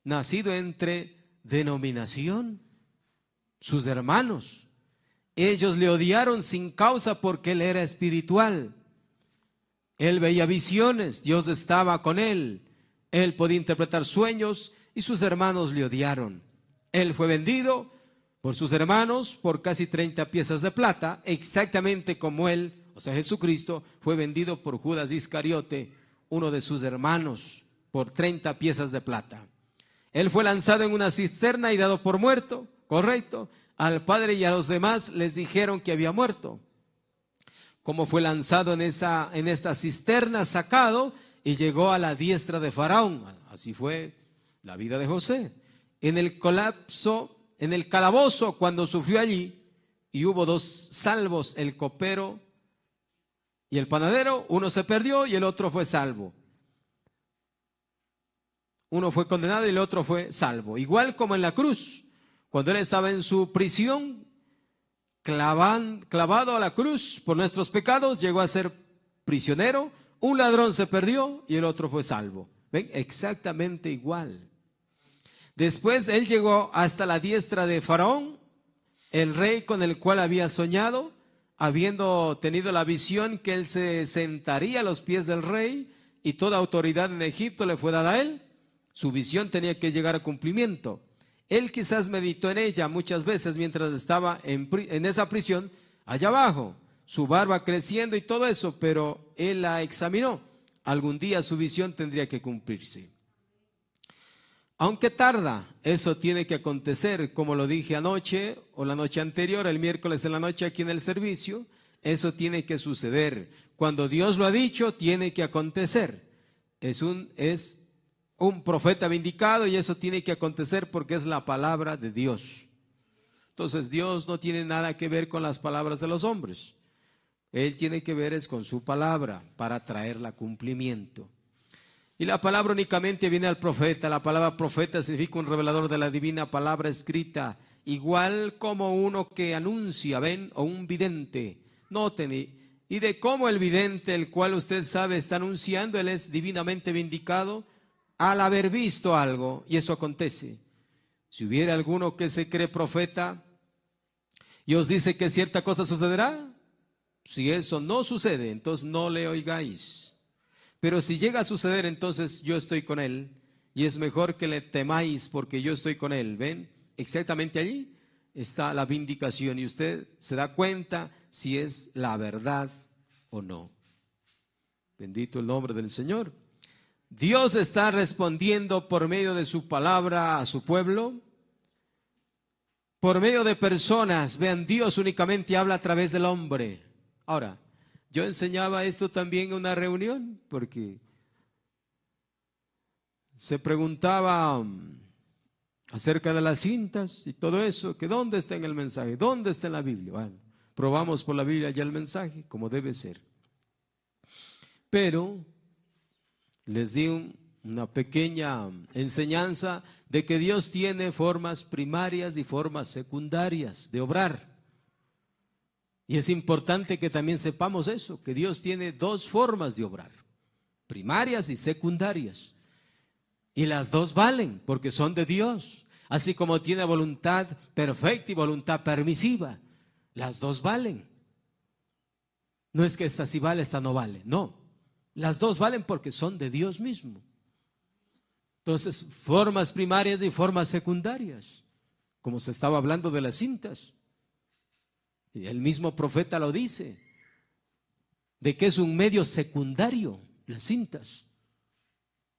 nacido entre denominación, sus hermanos. Ellos le odiaron sin causa porque él era espiritual. Él veía visiones, Dios estaba con él. Él podía interpretar sueños y sus hermanos le odiaron. Él fue vendido por sus hermanos por casi 30 piezas de plata, exactamente como él, o sea Jesucristo, fue vendido por Judas Iscariote, uno de sus hermanos, por 30 piezas de plata. Él fue lanzado en una cisterna y dado por muerto, correcto. Al Padre y a los demás les dijeron que había muerto. Como fue lanzado en esta cisterna, sacado, y llegó a la diestra de Faraón. Así fue la vida de José. En el calabozo, cuando sufrió allí, y hubo dos salvos, el copero y el panadero, uno se perdió y el otro fue salvo. Uno fue condenado y el otro fue salvo. Igual como en la cruz, cuando él estaba en su prisión, clavado a la cruz por nuestros pecados, llegó a ser prisionero. Un ladrón se perdió y el otro fue salvo. ¿Ven? Exactamente igual. Después él llegó hasta la diestra de Faraón, el rey con el cual había soñado, habiendo tenido la visión que él se sentaría a los pies del rey y toda autoridad en Egipto le fue dada a él. Su visión tenía que llegar a cumplimiento. Él quizás meditó en ella muchas veces mientras estaba en esa prisión, allá abajo, su barba creciendo y todo eso, pero él la examinó. Algún día su visión tendría que cumplirse. Aunque tarda, eso tiene que acontecer, como lo dije anoche o la noche anterior, el miércoles en la noche aquí en el servicio, eso tiene que suceder. Cuando Dios lo ha dicho, tiene que acontecer. Es un profeta vindicado y eso tiene que acontecer porque es la palabra de Dios. Entonces Dios no tiene nada que ver con las palabras de los hombres. Él tiene que ver es con su palabra para traerla a cumplimiento. Y la palabra únicamente viene al profeta. La palabra profeta significa un revelador de la divina palabra escrita, igual como uno que anuncia, ven, o un vidente. Noten, y de cómo el vidente, el cual usted sabe está anunciando, él es divinamente vindicado al haber visto algo, y eso acontece. Si hubiera alguno que se cree profeta y os dice que cierta cosa sucederá, si eso no sucede, entonces no le oigáis. Pero si llega a suceder, entonces yo estoy con él y es mejor que le temáis porque yo estoy con él. ¿Ven? Exactamente allí está la vindicación y usted se da cuenta si es la verdad o no. Bendito el nombre del Señor. Dios está respondiendo por medio de su palabra a su pueblo, por medio de personas. Vean, Dios únicamente habla a través del hombre. Ahora, yo enseñaba esto también en una reunión porque se preguntaba acerca de las cintas y todo eso, que dónde está en el mensaje, dónde está en la Biblia. Bueno, probamos por la Biblia ya el mensaje, como debe ser. Pero les di una pequeña enseñanza de que Dios tiene formas primarias y formas secundarias de obrar. Y es importante que también sepamos eso, que Dios tiene dos formas de obrar, primarias y secundarias. Y las dos valen porque son de Dios. Así como tiene voluntad perfecta y voluntad permisiva, las dos valen. No es que esta sí vale, esta no vale, no. Las dos valen porque son de Dios mismo. Entonces, formas primarias y formas secundarias, como se estaba hablando de las cintas. Y el mismo profeta lo dice, de que es un medio secundario, las cintas,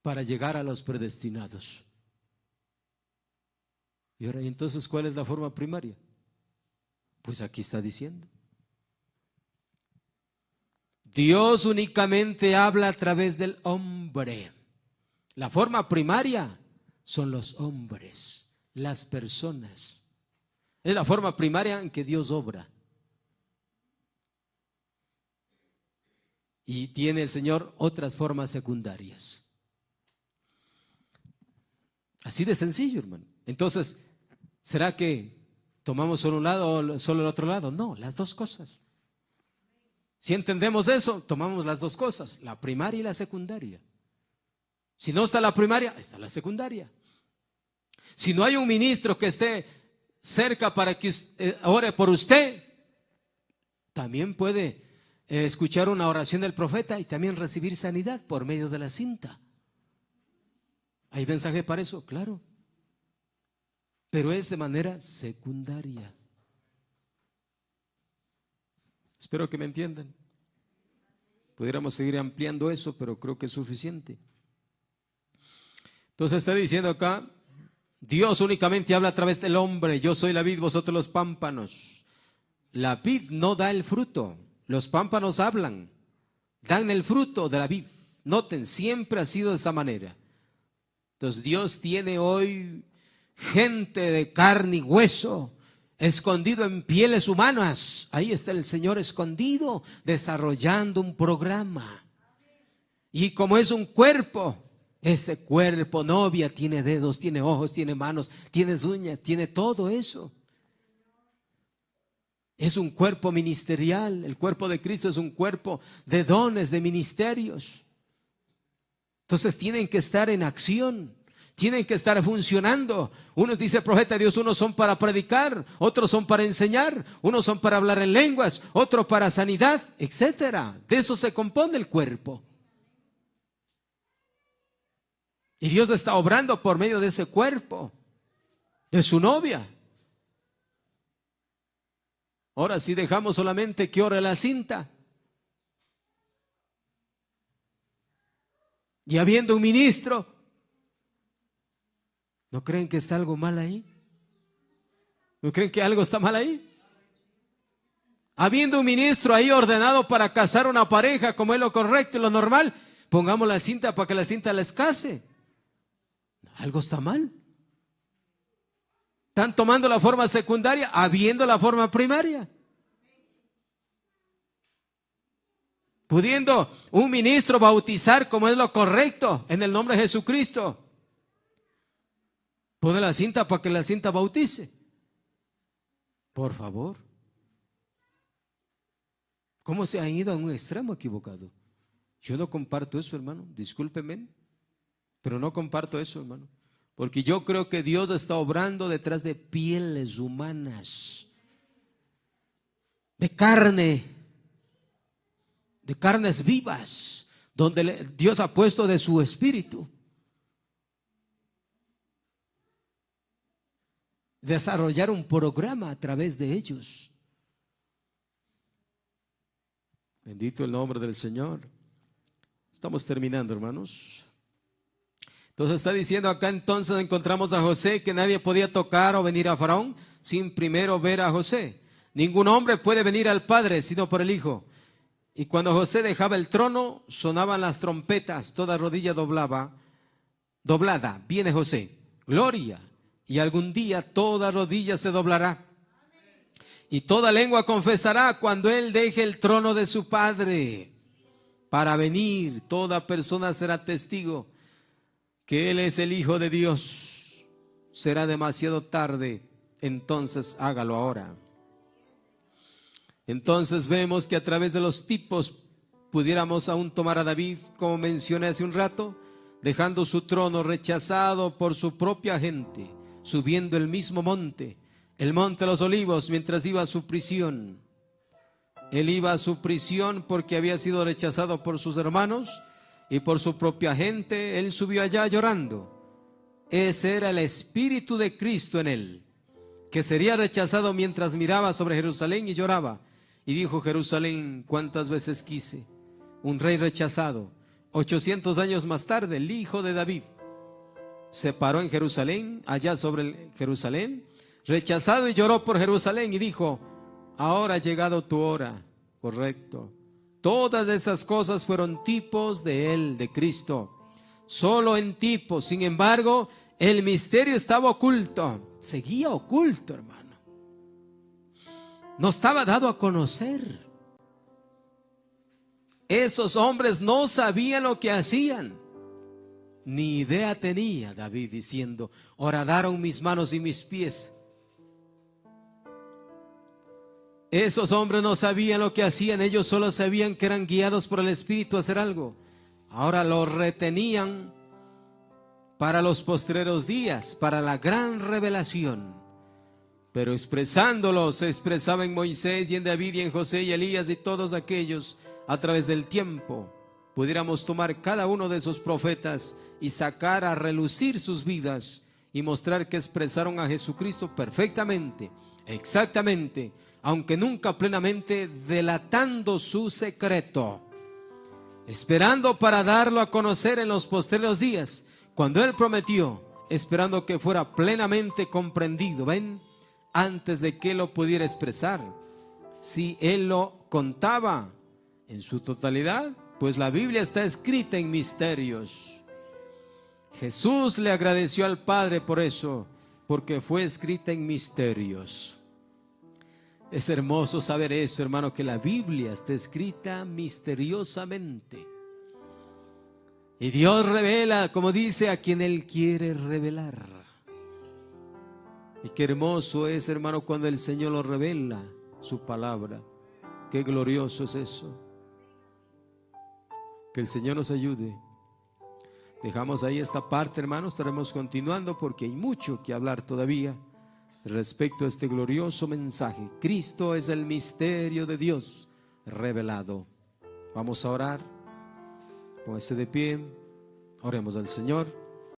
para llegar a los predestinados. Y ahora, entonces, ¿cuál es la forma primaria? Pues aquí está diciendo. Dios únicamente habla a través del hombre. La forma primaria son los hombres, las personas. Es la forma primaria en que Dios obra. Y tiene el Señor otras formas secundarias. Así de sencillo, hermano. Entonces, ¿será que tomamos solo un lado o solo el otro lado? No, las dos cosas. Si entendemos eso, tomamos las dos cosas, la primaria y la secundaria. Si no está la primaria, está la secundaria. Si no hay un ministro que esté cerca para que ore por usted, también puede escuchar una oración del profeta y también recibir sanidad por medio de la cinta. ¿Hay mensaje para eso? Claro. Pero es de manera secundaria. Espero que me entiendan. Pudiéramos seguir ampliando eso, pero creo que es suficiente. Entonces está diciendo acá, Dios únicamente habla a través del hombre. Yo soy la vid, vosotros los pámpanos. La vid no da el fruto, los pámpanos hablan, dan el fruto de la vid. Noten, siempre ha sido de esa manera. Entonces Dios tiene hoy gente de carne y hueso, escondido en pieles humanas. Ahí está el Señor escondido, desarrollando un programa. Y como es un cuerpo, ese cuerpo, novia, tiene dedos, tiene ojos, tiene manos, tiene uñas, tiene todo eso. Es un cuerpo ministerial. El cuerpo de Cristo es un cuerpo de dones, de ministerios. Entonces tienen que estar en acción, tienen que estar funcionando. Unos, dice el profeta de Dios, unos son para predicar, otros son para enseñar, unos son para hablar en lenguas, otros para sanidad, etcétera. De eso se compone el cuerpo. Y Dios está obrando por medio de ese cuerpo, de su novia. Ahora, si dejamos solamente que ore la cinta, y habiendo un ministro, ¿no creen que está algo mal ahí? ¿No creen que algo está mal ahí? Habiendo un ministro ahí ordenado para casar una pareja, como es lo correcto y lo normal, pongamos la cinta para que la cinta les case. Algo está mal. Están tomando la forma secundaria, habiendo la forma primaria. Pudiendo un ministro bautizar como es lo correcto en el nombre de Jesucristo, pone la cinta para que la cinta bautice. Por favor. ¿Cómo se han ido a un extremo equivocado? Yo no comparto eso, hermano. Discúlpeme, pero no comparto eso, hermano. Porque yo creo que Dios está obrando detrás de pieles humanas, de carnes vivas, donde Dios ha puesto de su espíritu. Desarrollar un programa a través de ellos. Bendito el nombre del Señor. Estamos terminando, hermanos. Entonces está diciendo acá, entonces encontramos a José, que nadie podía tocar o venir a Faraón sin primero ver a José. Ningún hombre puede venir al Padre sino por el Hijo. Y cuando José dejaba el trono, sonaban las trompetas, toda rodilla doblada. Viene José, gloria, y algún día toda rodilla se doblará. Y toda lengua confesará cuando Él deje el trono de su Padre para venir. Toda persona será testigo que Él es el Hijo de Dios. Será demasiado tarde, entonces hágalo ahora. Entonces vemos que a través de los tipos pudiéramos aún tomar a David, como mencioné hace un rato, dejando su trono rechazado por su propia gente, subiendo el mismo monte, el monte de los olivos, mientras iba a su prisión. Él iba a su prisión porque había sido rechazado por sus hermanos y por su propia gente. Él subió allá llorando. Ese era el Espíritu de Cristo en él, que sería rechazado mientras miraba sobre Jerusalén y lloraba. Y dijo: Jerusalén, cuántas veces quise un rey rechazado. 800 años más tarde, el hijo de David se paró en Jerusalén, allá sobre Jerusalén, rechazado, y lloró por Jerusalén y dijo: ahora ha llegado tu hora. Correcto. Todas esas cosas fueron tipos de Él, de Cristo, solo en tipos. Sin embargo, el misterio estaba oculto, seguía oculto, hermano. No estaba dado a conocer. Esos hombres no sabían lo que hacían. Ni idea tenía David, diciendo: horadaron mis manos y mis pies. Esos hombres no sabían lo que hacían. Ellos solo sabían que eran guiados por el Espíritu a hacer algo. Ahora lo retenían para los postreros días, para la gran revelación. Pero expresándolo, se expresaba en Moisés y en David y en José y Elías y todos aquellos a través del tiempo. Pudiéramos tomar cada uno de esos profetas y sacar a relucir sus vidas y mostrar que expresaron a Jesucristo perfectamente, exactamente, aunque nunca plenamente, delatando su secreto, esperando para darlo a conocer en los postreros días, cuando Él prometió, esperando que fuera plenamente comprendido. ¿Ven? Antes de que lo pudiera expresar. Si Él lo contaba en su totalidad, pues la Biblia está escrita en misterios. Jesús le agradeció al Padre por eso, porque fue escrita en misterios. Es hermoso saber eso, hermano, que la Biblia está escrita misteriosamente. Y Dios revela, como dice, a quien Él quiere revelar. Y qué hermoso es, hermano, cuando el Señor lo revela, su palabra. Qué glorioso es eso. Que el Señor nos ayude. Dejamos ahí esta parte, hermano. Estaremos continuando porque hay mucho que hablar todavía respecto a este glorioso mensaje. Cristo es el misterio de Dios revelado. Vamos a orar. Póngase de pie. Oremos al Señor.